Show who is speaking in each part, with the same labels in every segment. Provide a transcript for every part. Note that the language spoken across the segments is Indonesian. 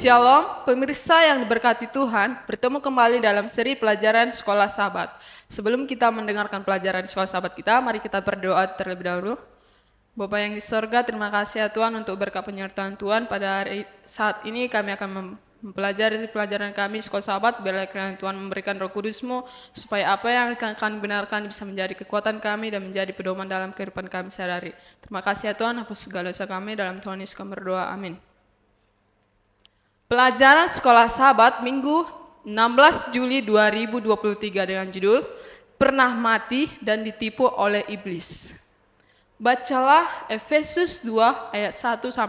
Speaker 1: Shalom, pemirsa yang diberkati Tuhan, bertemu kembali dalam seri pelajaran Sekolah Sabat. Sebelum kita mendengarkan pelajaran Sekolah Sabat kita, mari kita berdoa terlebih dahulu. Bapa yang di sorga, terima kasih ya Tuhan untuk berkat penyertaan Tuhan. Pada hari saat ini kami akan mempelajari pelajaran kami Sekolah Sabat. Biarlah kiranya Tuhan memberikan Roh Kudus-Mu, supaya apa yang akan benarkan bisa menjadi kekuatan kami dan menjadi pedoman dalam kehidupan kami sehari-hari. Terima kasih ya Tuhan, hapus segala dosa kami, dalam Tuhan Yesus kami berdoa, amin. Pelajaran Sekolah Sabat Minggu 16 Juli 2023 dengan judul Pernah Mati dan Ditipu oleh Iblis. Bacalah Efesus 2 ayat 1-10.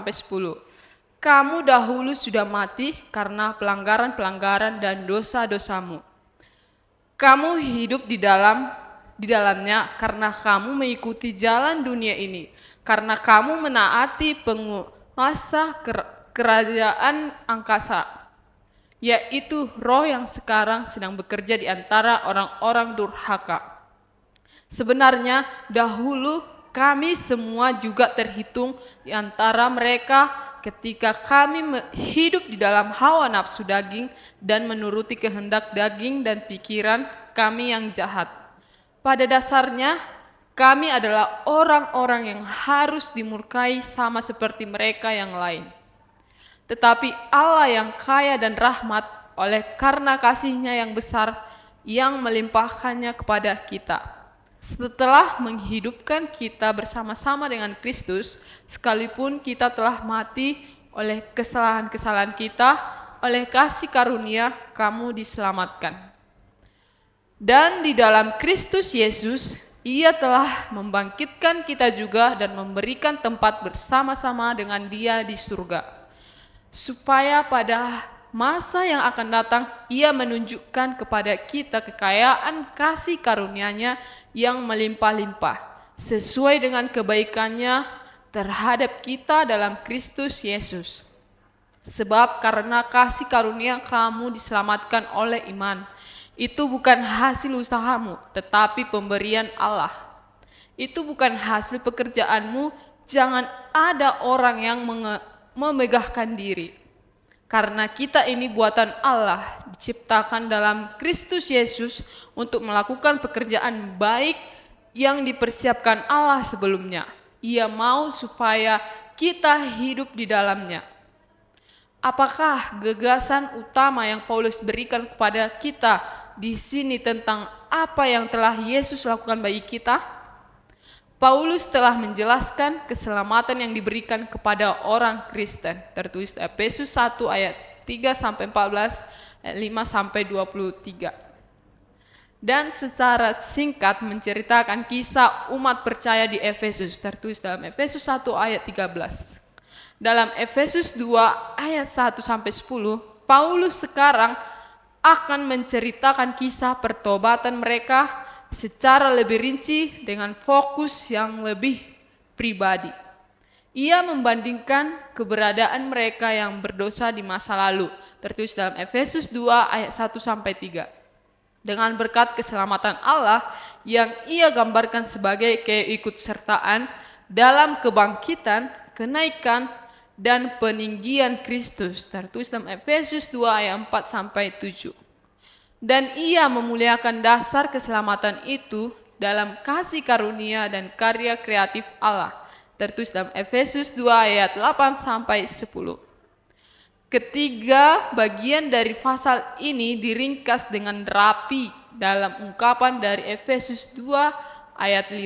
Speaker 1: Kamu dahulu sudah mati karena pelanggaran-pelanggaran dan dosa-dosamu. Kamu hidup di dalamnya karena kamu mengikuti jalan dunia ini, karena kamu menaati penguasa kerajaan angkasa, yaitu roh yang sekarang sedang bekerja di antara orang-orang durhaka. Sebenarnya dahulu kami semua juga terhitung di antara mereka ketika kami hidup di dalam hawa nafsu daging dan menuruti kehendak daging dan pikiran kami yang jahat. Pada dasarnya kami adalah orang-orang yang harus dimurkai sama seperti mereka yang lain. Tetapi Allah yang kaya dan rahmat, oleh karena kasih-Nya yang besar, yang melimpahkannya kepada kita, setelah menghidupkan kita bersama-sama dengan Kristus, sekalipun kita telah mati oleh kesalahan-kesalahan kita, oleh kasih karunia kamu diselamatkan. Dan di dalam Kristus Yesus, Ia telah membangkitkan kita juga dan memberikan tempat bersama-sama dengan Dia di surga, supaya pada masa yang akan datang Ia menunjukkan kepada kita kekayaan kasih karunia-Nya yang melimpah-limpah, sesuai dengan kebaikan-Nya terhadap kita dalam Kristus Yesus. Sebab karena kasih karunia kamu diselamatkan oleh iman. Itu bukan hasil usahamu, tetapi pemberian Allah. Itu bukan hasil pekerjaanmu, jangan ada orang yang memegahkan diri. Karena kita ini buatan Allah, diciptakan dalam Kristus Yesus untuk melakukan pekerjaan baik yang dipersiapkan Allah sebelumnya. Ia mau supaya kita hidup di dalamnya. Apakah gagasan utama yang Paulus berikan kepada kita di sini tentang apa yang telah Yesus lakukan bagi kita? Paulus telah menjelaskan keselamatan yang diberikan kepada orang Kristen. Tertulis Efesus 1 ayat 3-14, ayat 5-23. Dan secara singkat menceritakan kisah umat percaya di Efesus. Tertulis dalam Efesus 1 ayat 13. Dalam Efesus 2 ayat 1-10, Paulus sekarang akan menceritakan kisah pertobatan mereka secara lebih rinci dengan fokus yang lebih pribadi. Ia membandingkan keberadaan mereka yang berdosa di masa lalu, tertulis dalam Efesus 2 ayat 1-3, dengan berkat keselamatan Allah yang ia gambarkan sebagai keikutsertaan dalam kebangkitan, kenaikan, dan peninggian Kristus, tertulis dalam Efesus 2 ayat 4-7. Dan ia memuliakan dasar keselamatan itu dalam kasih karunia dan karya kreatif Allah, tertulis dalam Efesus 2 ayat 8-10. Ketiga bagian dari pasal ini diringkas dengan rapi dalam ungkapan dari Efesus 2 ayat 5.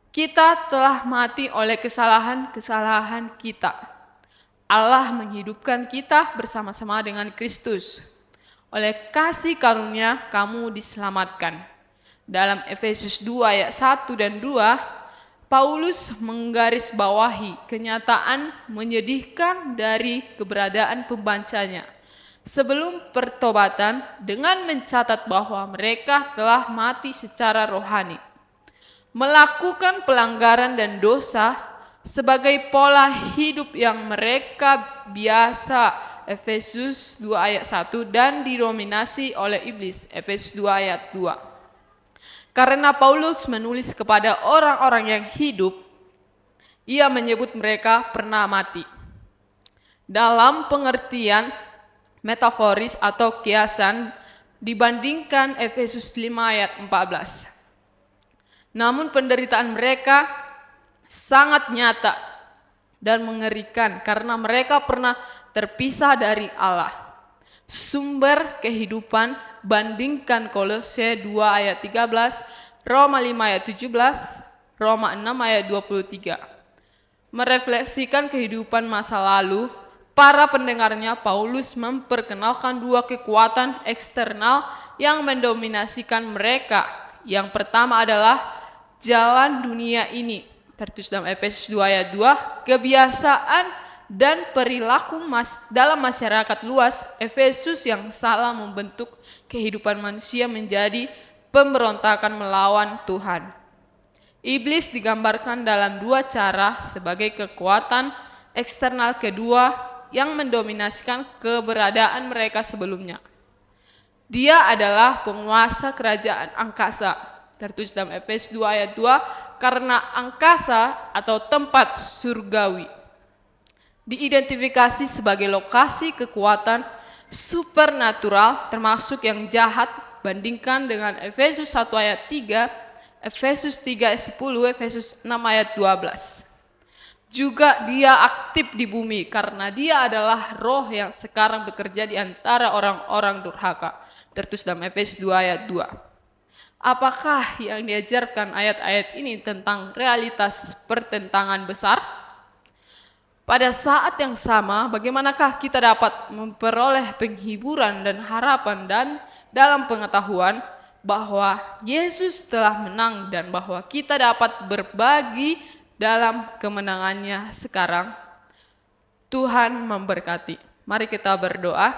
Speaker 1: Kita telah mati oleh kesalahan-kesalahan kita. Allah menghidupkan kita bersama-sama dengan Kristus. Oleh kasih karunia kamu diselamatkan. Dalam Efesus 2 ayat 1 dan 2, Paulus menggarisbawahi kenyataan menyedihkan dari keberadaan pembacanya sebelum pertobatan dengan mencatat bahwa mereka telah mati secara rohani, melakukan pelanggaran dan dosa sebagai pola hidup yang mereka biasa, Efesus 2 ayat 1, dan didominasi oleh iblis, Efesus 2 ayat 2. Karena Paulus menulis kepada orang-orang yang hidup, ia menyebut mereka pernah mati. dalam pengertian metaforis atau kiasan dibandingkan Efesus 5 ayat 14. Namun penderitaan mereka sangat nyata dan mengerikan karena mereka pernah terpisah dari Allah, sumber kehidupan. Bandingkan Kolose 2 ayat 13, Roma 5 ayat 17, Roma 6 ayat 23. Merefleksikan kehidupan masa lalu, para pendengarnya Paulus memperkenalkan dua kekuatan eksternal yang mendominasikan mereka. Yang pertama adalah jalan dunia ini, tertulis dalam Efesus 2 ayat 2, kebiasaan dan perilaku dalam masyarakat luas Efesus yang salah membentuk kehidupan manusia menjadi pemberontakan melawan Tuhan. Iblis digambarkan dalam dua cara sebagai kekuatan eksternal kedua yang mendominasikan keberadaan mereka sebelumnya. Dia adalah penguasa kerajaan angkasa, tertulis dalam Efesus 2 ayat 2, karena angkasa atau tempat surgawi diidentifikasi sebagai lokasi kekuatan supernatural termasuk yang jahat. Bandingkan dengan Efesus 1 ayat 3, Efesus 3 ayat 10, Efesus 6 ayat 12. Juga dia aktif di bumi karena dia adalah roh yang sekarang bekerja di antara orang-orang durhaka, tertulis dalam Efesus 2 ayat 2. Apakah yang diajarkan ayat-ayat ini tentang realitas pertentangan besar? Pada saat yang sama, bagaimanakah kita dapat memperoleh penghiburan dan harapan dan dalam pengetahuan bahwa Yesus telah menang dan bahwa kita dapat berbagi dalam kemenangannya sekarang? Tuhan memberkati. Mari kita berdoa.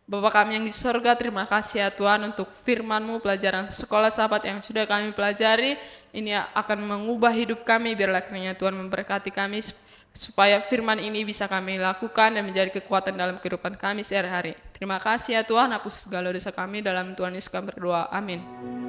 Speaker 1: Bapa kami yang di surga, terima kasih ya Tuhan untuk firman-Mu, pelajaran sekolah sahabat yang sudah kami pelajari. Ini akan mengubah hidup kami, biarlah kiranya Tuhan memberkati kami supaya firman ini bisa kami lakukan dan menjadi kekuatan dalam kehidupan kami sehari-hari. Terima kasih ya Tuhan, hapus segala dosa kami, dalam Tuhan Yesus kami berdoa. Amin.